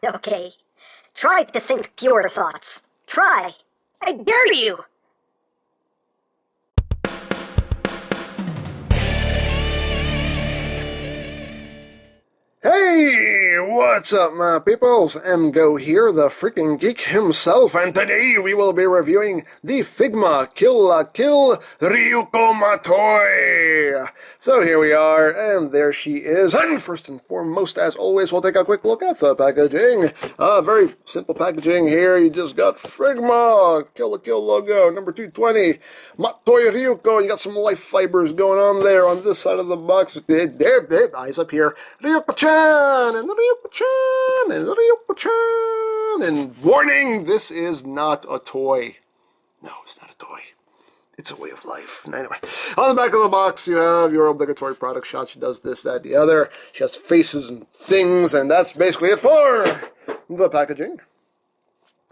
Okay. Try to think pure thoughts. Try. I dare you! Hey, what's up, my peoples? EmGo here, the freaking geek himself, and today we will be reviewing the Figma Kill la Kill RYUKO MATOI. So here we are, and there she is. And first and foremost, as always, we'll take a quick look at the packaging. Very simple packaging here. You just got Figma Kill la Kill logo, number 220. Matoi RYUKO. You got some life fibers going on there on this side of the box. There, eyes up here. RYUKO-chan! And RYUKO-chan! And RYUKO-chan! And warning, this is not a toy. No, it's not a toy. It's a way of life. Anyway, on the back of the box, you have your obligatory product shot. She does this, that, the other. She has faces and things, and that's basically it for the packaging.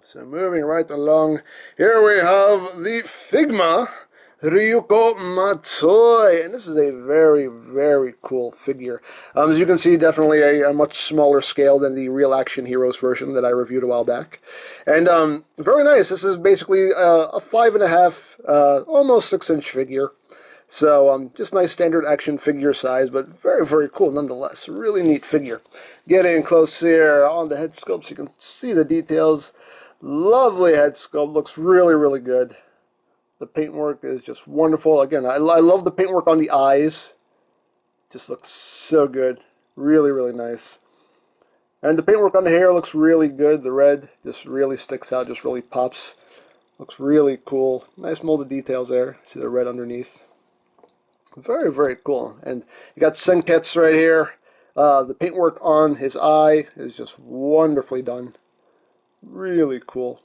So moving right along, here we have the Figma RYUKO MATOI, and this is a very, very cool figure. As you can see, definitely a much smaller scale than the Real Action Heroes version that I reviewed a while back. And very nice. This is basically a 5.5, almost 6-inch figure. So just nice standard action figure size, but very, very cool nonetheless. Really neat figure. Getting close here on the head sculpt so you can see the details. Lovely head sculpt. Looks really, really good. The paintwork is just wonderful. Again, I love the paintwork on the eyes. Just looks so good. Really, really nice. And the paintwork on the hair looks really good. The red just really sticks out, just really pops. Looks really cool. Nice molded details there. See the red underneath. Very, very cool. And you got Senketsu right here. The paintwork on his eye is just wonderfully done. Really cool.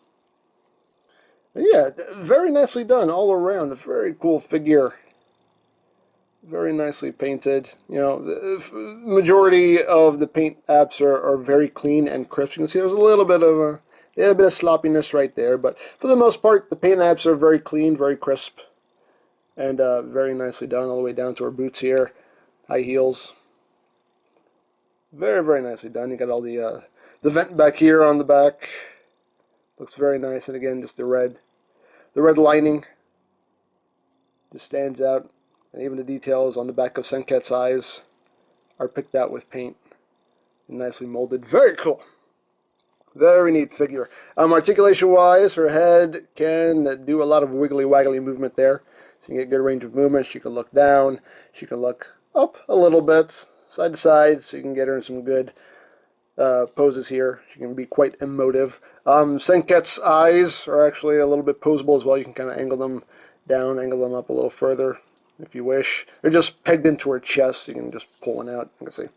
And yeah, very nicely done all around. A very cool figure. Very nicely painted. You know, the majority of the paint apps are very clean and crisp. You can see there's a little bit of sloppiness right there, but for the most part, the paint apps are very clean, very crisp, and very nicely done all the way down to her boots here, high heels. Very, very nicely done. You got all the vent back here on the back. Looks very nice, and again, just the red lining just stands out, and even the details on the back of Senketsu's eyes are picked out with paint and nicely molded. Very cool. Very neat figure. Articulation-wise, her head can do a lot of wiggly-waggly movement there, so you can get good range of movement. She can look down, she can look up a little bit, side to side, so you can get her in some good poses here. She can be quite emotive. Senketsu's eyes are actually a little bit poseable as well. You can kind of angle them down, angle them up a little further if you wish. They're just pegged into her chest, so you can just pull one out. You can see.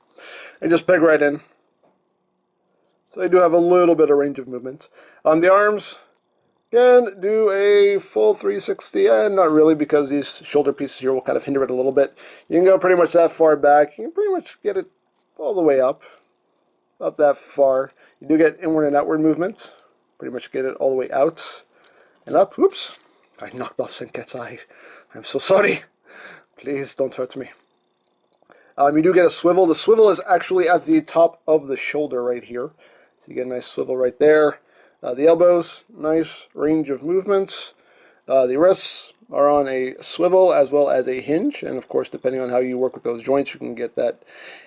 They just peg right in. So they do have a little bit of range of movement. The arms can do a full 360, and not really, because these shoulder pieces here will kind of hinder it a little bit. You can go pretty much that far back. You can pretty much get it all the way up. Not that far. You do get inward and outward movement. Pretty much get it all the way out and up. Oops. I knocked off Senketsu's eye. I'm so sorry. Please don't hurt me. You do get a swivel. The swivel is actually at the top of the shoulder right here. So you get a nice swivel right there. The elbows, nice range of movements. The wrists are on a swivel as well as a hinge. And of course, depending on how you work with those joints, you can get that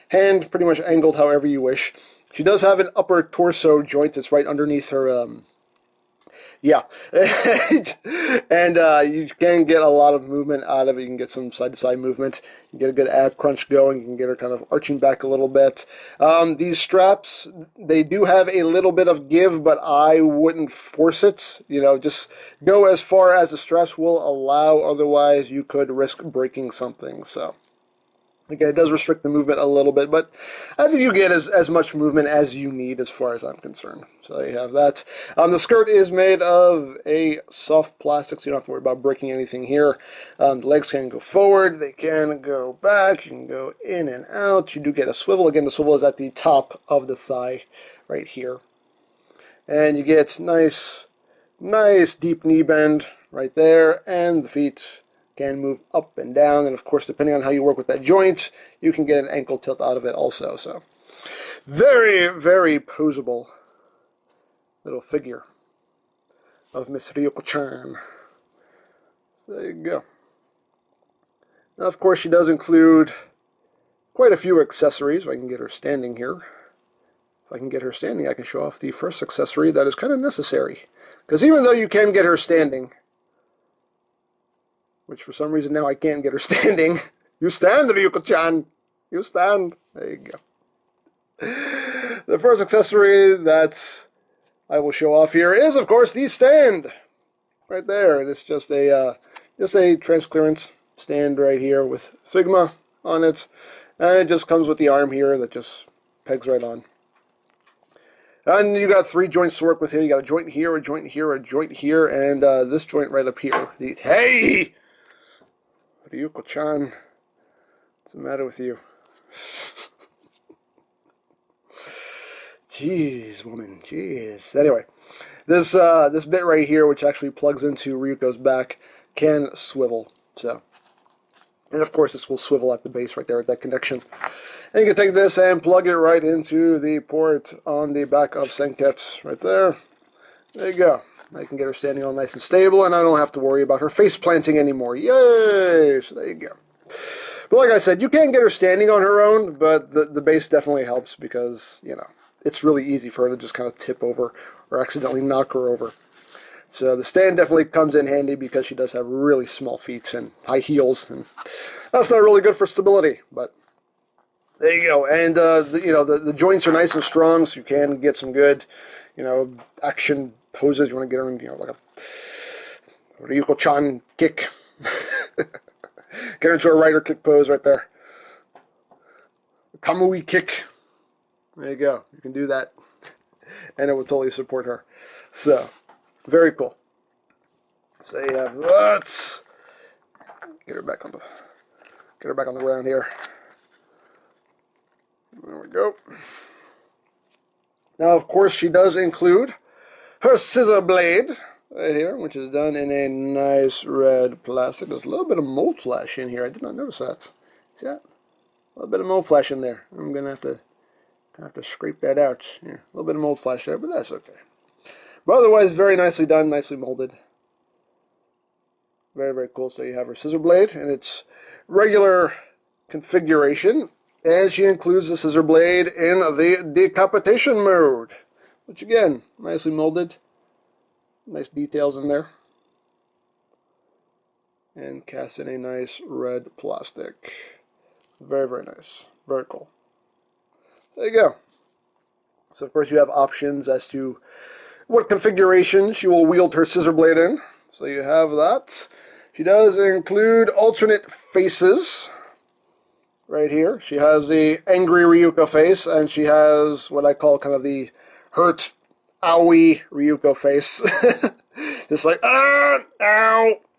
hand pretty much angled however you wish. She does have an upper torso joint that's right underneath her, yeah. And you can get a lot of movement out of it. You can get some side-to-side movement. You can get a good ab crunch going. You can get her kind of arching back a little bit. These straps, they do have a little bit of give, but I wouldn't force it. You know, just go as far as the straps will allow. Otherwise, you could risk breaking something, so. Again, it does restrict the movement a little bit, but I think you get as much movement as you need as far as I'm concerned. So there you have that. The skirt is made of a soft plastic, so you don't have to worry about breaking anything here. The legs can go forward, they can go back, you can go in and out. You do get a swivel. Again, the swivel is at the top of the thigh right here. And you get nice deep knee bend right there, and the feet can move up and down, and of course, depending on how you work with that joint, you can get an ankle tilt out of it also. So, very, very poseable little figure of Miss Ryuko-chan. So there you go. Now, of course, she does include quite a few accessories. If I can get her standing here. If I can get her standing, I can show off the first accessory that is kind of necessary. Because even though you can get her standing, which for some reason now I can't get her standing. You stand, Ryuko-chan. You stand. There you go. The first accessory that I will show off here is, of course, the stand. Right there. And it's just a transclearance stand right here with Figma on it. And it just comes with the arm here that just pegs right on. And you got 3 joints to work with here. You got a joint here, a joint here, a joint here, and this joint right up here. Hey! Ryuko-chan. What's the matter with you? Jeez, woman. Jeez. Anyway, this bit right here, which actually plugs into Ryuko's back, can swivel. So, and of course, this will swivel at the base right there at that connection. And you can take this and plug it right into the port on the back of Senket's right there. There you go. I can get her standing all nice and stable, and I don't have to worry about her face planting anymore. Yay! So there you go. But like I said, you can get her standing on her own, but the base definitely helps because, you know, it's really easy for her to just kind of tip over or accidentally knock her over. So the stand definitely comes in handy because she does have really small feet and high heels, and that's not really good for stability, but there you go. And the joints are nice and strong, so you can get some good, action poses. You want to get her in, like a Ryuko-chan kick. Get her into a rider kick pose right there. Kamui kick. There you go. You can do that, and it will totally support her. So, very cool. So you have that. Get her back on the ground here. There we go. Now, of course, she does include her scissor blade right here, which is done in a nice red plastic. There's a little bit of mold flash in here. I did not notice that. See that? A little bit of mold flash in there. I'm gonna have to scrape that out. Here, a little bit of mold flash there, but that's okay. But otherwise, very nicely done, nicely molded. Very, very cool. So you have her scissor blade, and it's regular configuration. And she includes the scissor blade in the decapitation mode, which again, nicely molded. Nice details in there. And cast in a nice red plastic. Very, very nice. Very cool. There you go. So of course you have options as to what configuration she will wield her scissor blade in. So you have that. She does include alternate faces. Right here. She has the angry Ryuko face, and she has what I call kind of the hurt, owie Ryuko face. Just like, ow,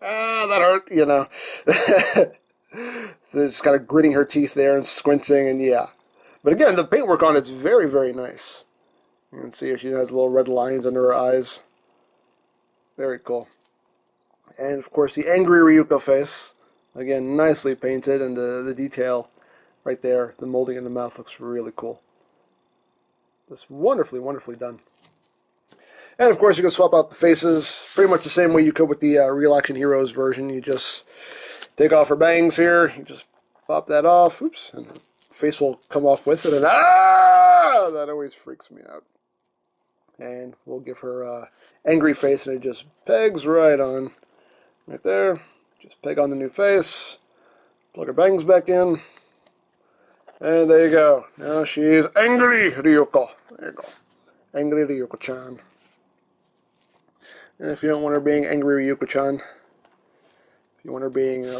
that hurt, So just kind of gritting her teeth there and squinting, and yeah. But again, the paintwork on it's very, very nice. You can see she has little red lines under her eyes. Very cool. And of course, the angry Ryuko face. Again, nicely painted, and the detail right there, the molding in the mouth looks really cool. It's wonderfully, wonderfully done. And of course, you can swap out the faces pretty much the same way you could with the Real Action Heroes version. You just take off her bangs here, you just pop that off, oops, and the face will come off with it, and that always freaks me out. And we'll give her angry face, and it just pegs right on, right there. Just peg on the new face, plug her bangs back in, and there you go. Now she's angry Ryuko. There you go. Angry Ryuko-chan. And if you don't want her being angry Ryuko-chan, if you want her being hurt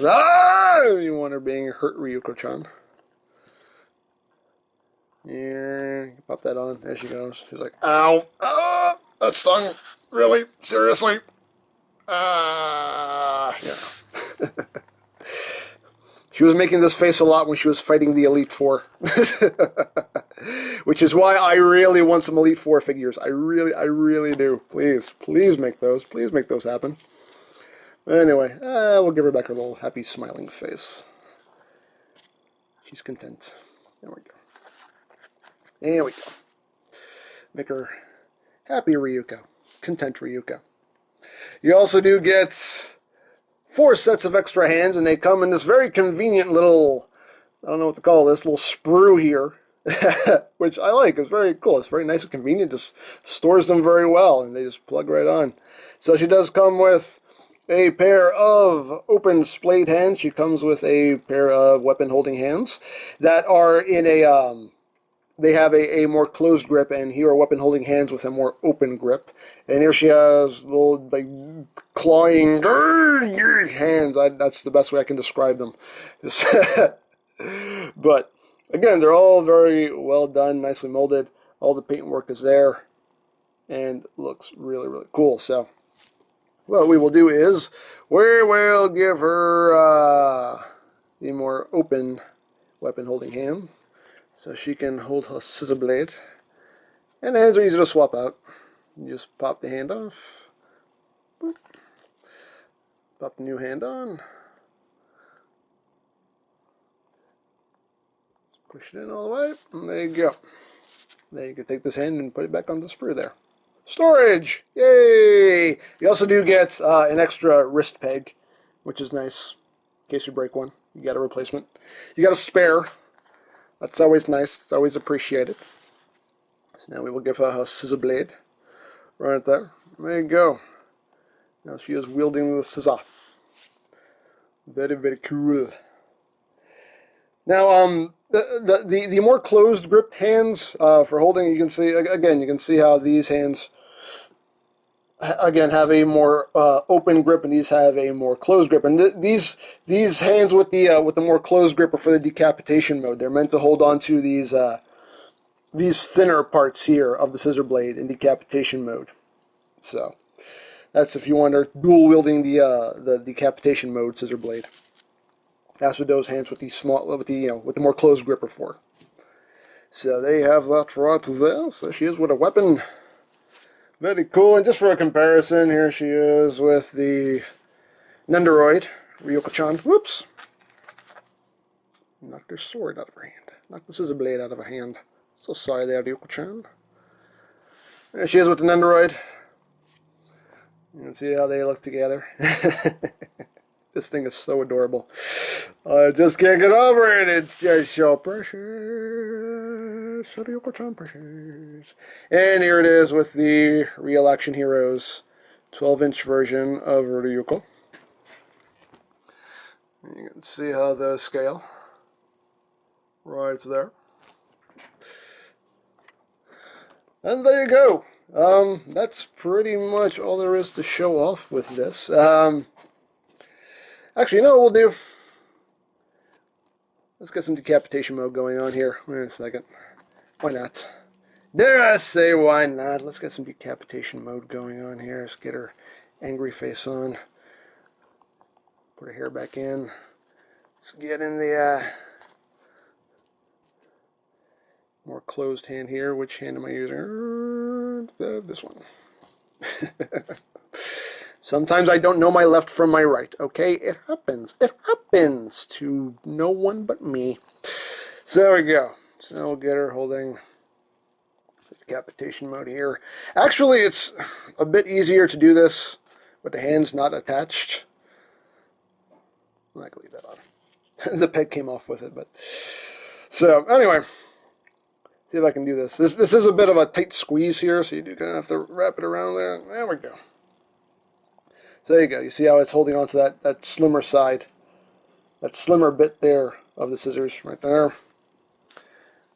Ryuko-chan, here, you can pop that on. There she goes. She's like, ow, that stung. Really? Seriously? Yeah. She was making this face a lot when she was fighting the Elite Four. Which is why I really want some Elite Four figures. I really do. Please make those. Please make those happen. Anyway, we'll give her back her little happy smiling face. She's content. There we go. There we go. Make her Happy Ryuko. Content Ryuko. You also do get 4 sets of extra hands, and they come in this very convenient little, I don't know what to call this, little sprue here, which I like. It's very cool. It's very nice and convenient. Just stores them very well, and they just plug right on. So she does come with a pair of open splayed hands. She comes with a pair of weapon holding hands that are in a, they have a more closed grip, and here are weapon holding hands with a more open grip. And here she has little like clawing hands. That's the best way I can describe them. But again, they're all very well done, nicely molded. All the paintwork is there, and looks really, really cool. So what we will do is we will give her the more open weapon holding hand, so she can hold her scissor blade. And the hands are easy to swap out. You just pop the hand off. Boop. Pop the new hand on. Push it in all the way. And there you go. Then you can take this hand and put it back on the sprue there. Storage! Yay! You also do get an extra wrist peg, which is nice. In case you break one, you got a replacement. You got a spare. That's always nice. It's always appreciated. So now we will give her her scissor blade. Right there. There you go. Now she is wielding the scissor. Very, very cool. Now, the more closed grip hands for holding, you can see, again, you can see how these hands, again, have a more open grip, and these have a more closed grip. And these hands with the more closed grip are for the decapitation mode. They're meant to hold on to these thinner parts here of the scissor blade in decapitation mode. So that's if you want to dual wielding the decapitation mode scissor blade. That's what those hands with the more closed grip are for. So there you have that right there. So she is with a weapon. Very cool. And just for a comparison, here she is with the Nendoroid, RYUKO-chan. Whoops! Knocked her sword out of her hand. Knocked the scissor blade out of her hand. So sorry there, RYUKO-chan. There she is with the Nendoroid. You can see how they look together. This thing is so adorable. I just can't get over it. It's just so precious. So RYUKO-chan precious. And here it is with the Real Action Heroes 12-inch version of Ryuko. You can see how those scale. Right there. And there you go. That's pretty much all there is to show off with this. Actually, you know what we'll do? Let's get some decapitation mode going on here. Wait a second. Why not? Dare I say why not? Let's get some decapitation mode going on here. Let's get her angry face on. Put her hair back in. Let's get in the more closed hand here. Which hand am I using? This one. Sometimes I don't know my left from my right, okay? It happens. It happens to no one but me. So there we go. So now we'll get her holding decapitation mode here. Actually, it's a bit easier to do this with the hands not attached. I'm not going to leave that on. The peg came off with it, but... So, anyway. See if I can do this. This is a bit of a tight squeeze here, so you do kind of have to wrap it around there. There we go. So there you go. You see how it's holding on to that slimmer side, that slimmer bit there of the scissors right there.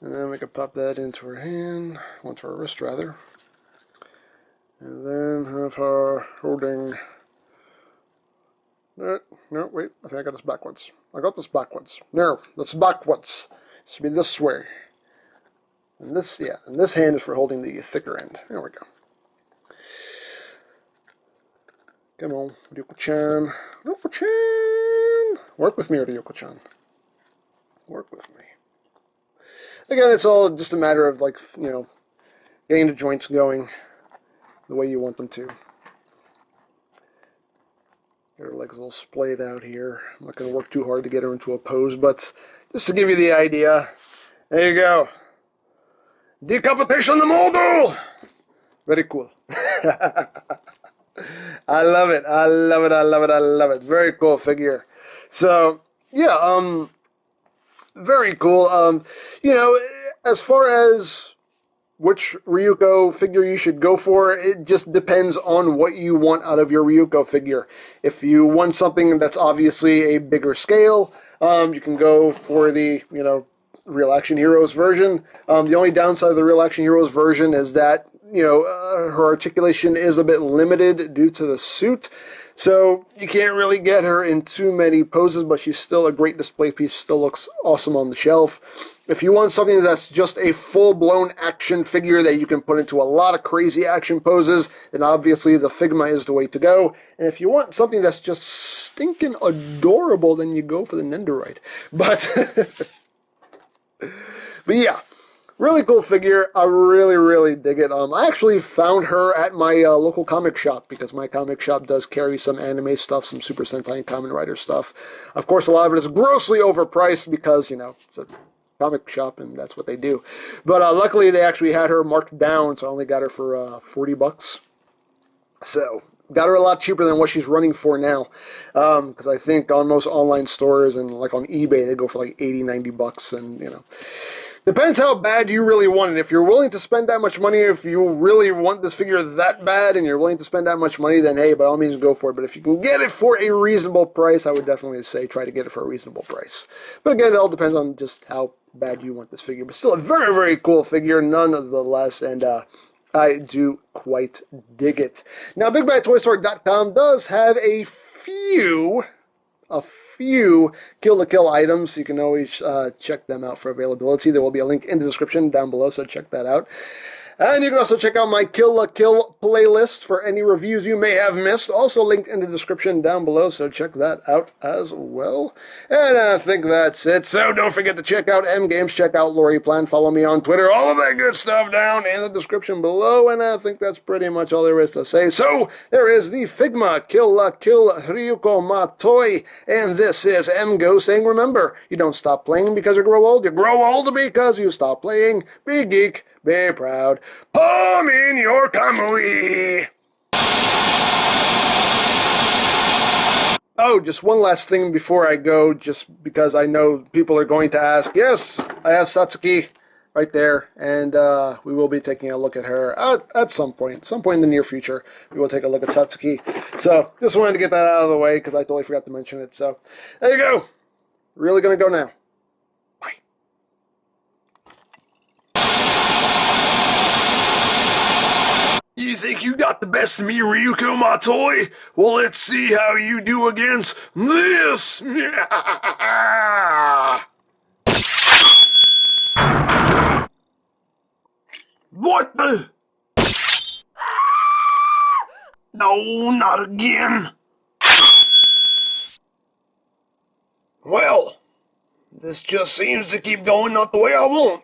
And then we can pop that into her hand, onto her wrist rather. And then have her holding... No, wait, I think I got this backwards. I got this backwards. No, that's backwards. It should be this way. And this, yeah, and this hand is for holding the thicker end. There we go. Come on, RYUKO-chan. RYUKO-chan! Work with me, RYUKO-chan. Work with me. Again, it's all just a matter of, like, you know, getting the joints going the way you want them to. Get her legs a little splayed out here. I'm not going to work too hard to get her into a pose, but just to give you the idea. There you go. Decapitation the model! Very cool. I love it. I love it. I love it. I love it. Very cool figure. So, yeah, very cool. You know, as far as which Ryuko figure you should go for, it just depends on what you want out of your Ryuko figure. If you want something that's obviously a bigger scale, you can go for the, you know, Real Action Heroes version. The only downside of the Real Action Heroes version is that, you know, her articulation is a bit limited due to the suit. So you can't really get her in too many poses, but she's still a great display piece, still looks awesome on the shelf. If you want something that's just a full-blown action figure that you can put into a lot of crazy action poses, then obviously the Figma is the way to go. And if you want something that's just stinking adorable, then you go for the Nendoroid. But yeah, really cool figure. I really, really dig it. I actually found her at my local comic shop because my comic shop does carry some anime stuff, some Super Sentai and Kamen Rider stuff. Of course, a lot of it is grossly overpriced because, you know, it's a comic shop and that's what they do. But luckily, they actually had her marked down, so I only got her for $40. So got her a lot cheaper than what she's running for now. Because I think on most online stores and like on eBay, they go for like $80-90, and you know. Depends how bad you really want it. If you're willing to spend that much money, if you really want this figure that bad and you're willing to spend that much money, then hey, by all means go for it. But if you can get it for a reasonable price, I would definitely say try to get it for a reasonable price. But again, it all depends on just how bad you want this figure. But still a very, very cool figure nonetheless, and I do quite dig it. Now, BigBadToyStore.com does have a few Kill la Kill items. You can always check them out for availability. There will be a link in the description down below, so check that out. And you can also check out my Kill la Kill playlist for any reviews you may have missed. Also linked in the description down below, so check that out as well. And I think that's it. So don't forget to check out EmGames, check out Lori Plan, follow me on Twitter, all of that good stuff down in the description below. And I think that's pretty much all there is to say. So there is the Figma Kill la Kill RYUKO MATOI. And this is EmGo's saying, remember, you don't stop playing because you grow old. You grow old because you stop playing. Be geek. Be proud. Palm in your kamui. Oh, just one last thing before I go, just because I know people are going to ask. Yes, I have Satsuki right there, and we will be taking a look at her at some point in the near future. We will take a look at Satsuki. So, just wanted to get that out of the way, because I totally forgot to mention it. So, there you go. Really going to go now. You think you got the best of me, RYUKO MATOI? Well, let's see how you do against this! What the? No, not again. Well, this just seems to keep going not the way I want.